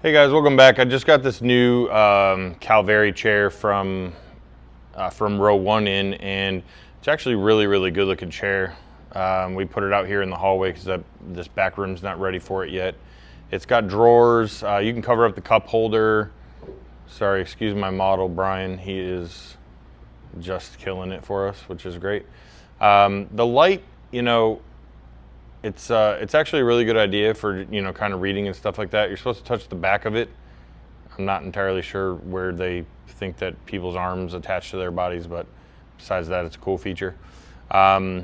Hey guys, welcome back. I just got this new Calvary chair from row 1 in, and it's actually really good looking chair. We put it out here in the hallway because this back room's not ready for it yet. It's got drawers. You can cover up the cup holder. Sorry, excuse my model, Bryan. He is just killing it for us, which is great. The light, it's actually a really good idea for, kind of reading and stuff like that. You're supposed to touch the back of it. I'm not entirely sure where they think that people's arms attach to their bodies, but besides that, it's a cool feature. The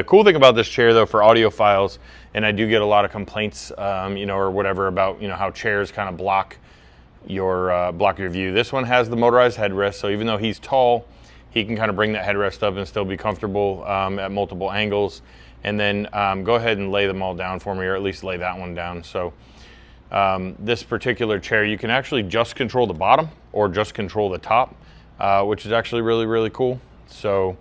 cool thing about this chair though for audiophiles, and I do get a lot of complaints, or whatever about, how chairs kind of block your view. This one has the motorized headrest, so even though he's tall, he can kind of bring that headrest up and still be comfortable at multiple angles. And then go ahead and lay them all down for me, or at least lay that one down. So this particular chair, you can actually just control the bottom or just control the top, which is actually really cool. So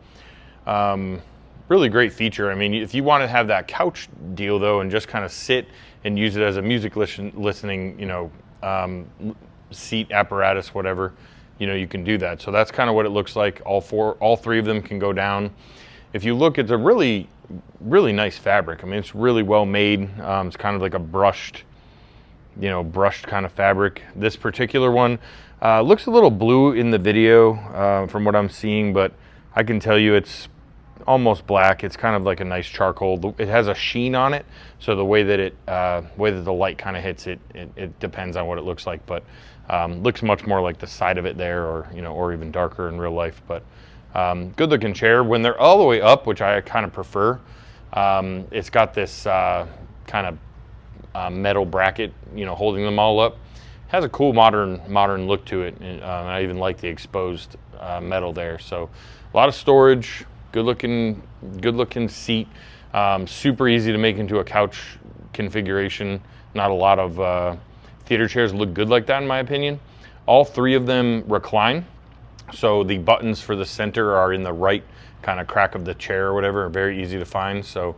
really great feature. I mean, if you want to have that couch deal though, and just kind of sit and use it as a music listening, seat apparatus, whatever, you can do that. So that's kind of what it looks like. All three of them can go down. If you look, it's a really nice fabric. I mean, it's really well made. It's kind of like a brushed kind of fabric. This particular one looks a little blue in the video from what I'm seeing, but I can tell you it's almost black. It's kind of like a nice charcoal. It has a sheen on it, so the way that the light kind of hits it, it depends on what it looks like, but looks much more like the side of it there, or even darker in real life. But good looking chair. When they're all the way up, which I kind of prefer, it's got this kind of metal bracket, holding them all up. Has a cool modern look to it, and I even like the exposed metal there. So a lot of storage, good looking seat, super easy to make into a couch configuration. Not a lot of theater chairs look good like that in my opinion. All three of them recline. So the buttons for the center are in the right kind of crack of the chair or whatever, are very easy to find. So,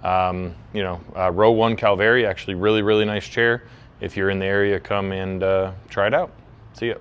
row 1 Calvary, actually really nice chair. If you're in the area, come and try it out. See ya.